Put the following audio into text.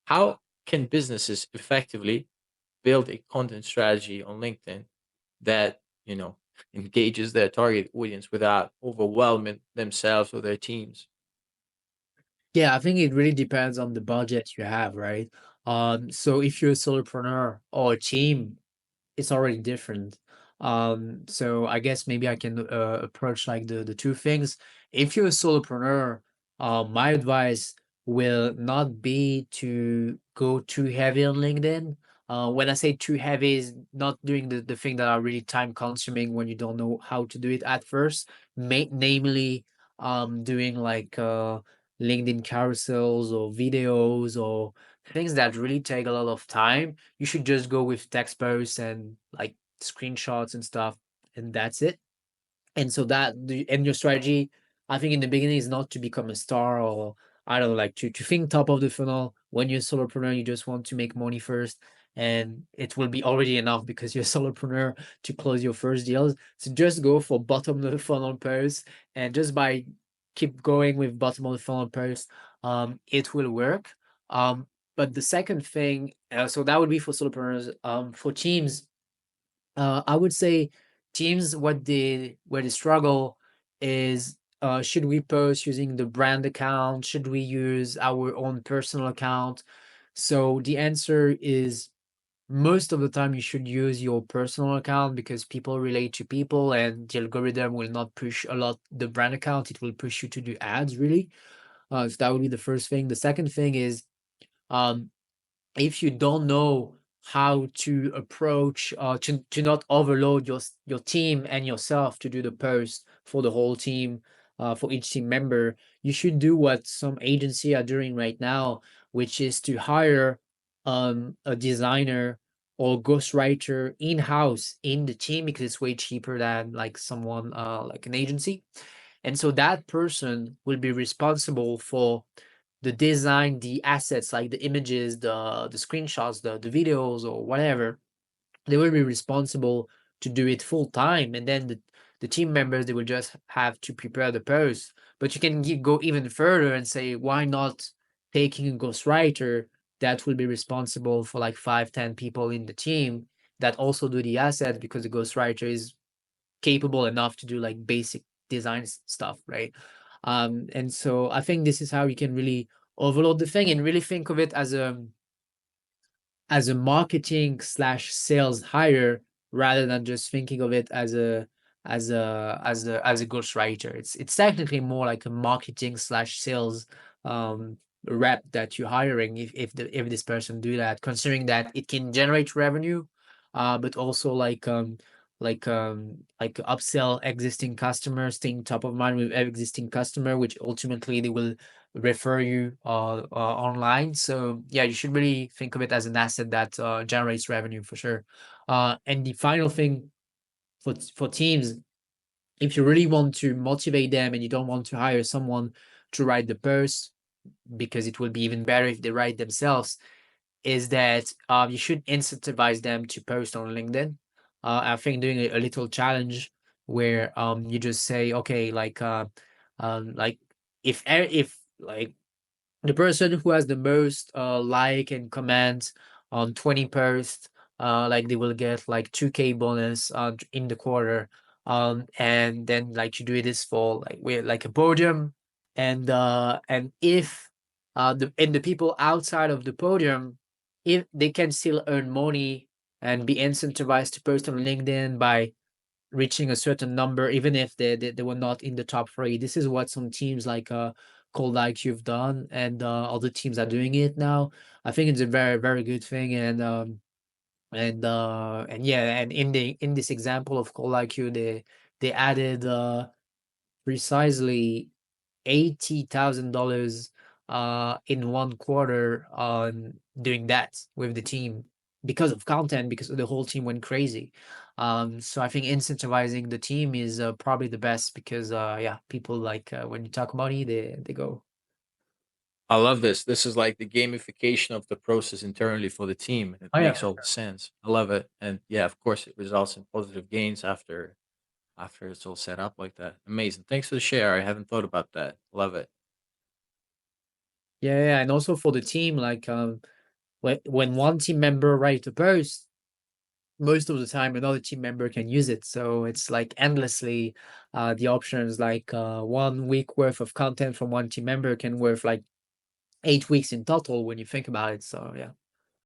How can businesses effectively build a content strategy on LinkedIn that, engages their target audience without overwhelming themselves or their teams? Yeah, I think it really depends on the budget you have, right? So if you're a solopreneur or a team, it's already different. So I guess maybe I can approach like the two things. If you're a solopreneur, my advice will not be to go too heavy on LinkedIn. When I say too heavy, is not doing the thing that are really time consuming when you don't know how to do it at first. Namely, doing like LinkedIn carousels or videos or things that really take a lot of time. You should just go with text posts and like screenshots and stuff, and that's it. And so and your strategy, I think in the beginning is not to become a star, or I don't know, like to think top of the funnel. When you're a solopreneur, you just want to make money first, and it will be already enough because you're a solopreneur to close your first deals. So just go for bottom of the funnel posts, and just by keep going with bottom of the funnel posts, it will work. But the second thing, so that would be for solopreneurs. For teams, I would say teams, where they struggle is, should we post using the brand account? Should we use our own personal account? So the answer is most of the time you should use your personal account because people relate to people and the algorithm will not push a lot the brand account. It will push you to do ads really. So that would be the first thing. The second thing is, um, if you don't know how to approach to not overload your team and yourself to do the post for the whole team, for each team member, you should do what some agency are doing right now, which is to hire a designer or ghostwriter in-house in the team because it's way cheaper than like someone like an agency. And so that person will be responsible for the design, the assets, like the images, the screenshots, the videos or whatever. They will be responsible to do it full time, and then the team members, they will just have to prepare the post. But you can go even further and say, why not taking a ghostwriter that will be responsible for like 5, 10 people in the team that also do the asset, because the ghostwriter is capable enough to do like basic design stuff, right? And so I think this is how you can really overload the thing and really think of it as a marketing slash sales hire, rather than just thinking of it as a ghostwriter. It's technically more like a marketing slash sales um rep that you're hiring, if this person do that, considering that it can generate revenue, but also like upsell existing customers, staying top of mind with existing customer, which ultimately they will refer you online. So yeah, you should really think of it as an asset that generates revenue for sure. And the final thing for teams, if you really want to motivate them and you don't want to hire someone to write the post, because it will be even better if they write themselves, is that you should incentivize them to post on LinkedIn. I think doing a little challenge where you just say, okay, like if like the person who has the most like and comment on 20 posts, like they will get like 2K bonus in the quarter. And then like you do this for like with like a podium, and if the people outside of the podium, if they can still earn money and be incentivized to post on LinkedIn by reaching a certain number, even if they were not in the top three. This is what some teams like Cold IQ have done, and other teams are doing it now. I think it's a very, very good thing, and yeah, and in this example of Cold IQ, they added precisely $80,000 in one quarter on doing that with the team, because of content, because the whole team went crazy. So I think incentivizing the team is probably the best, because yeah, people like when you talk money, they go. I love this. This is like the gamification of the process internally for the team. It Oh makes yeah. all the sense. I love it. And yeah, of course, it results in positive gains after it's all set up like that. Amazing. Thanks for the share. I haven't thought about that. Love it. Yeah, yeah, and also for the team, like when one team member write a post, most of the time another team member can use it. So it's like endlessly the options, like 1 week worth of content from one team member can worth like 8 weeks in total when you think about it. So yeah.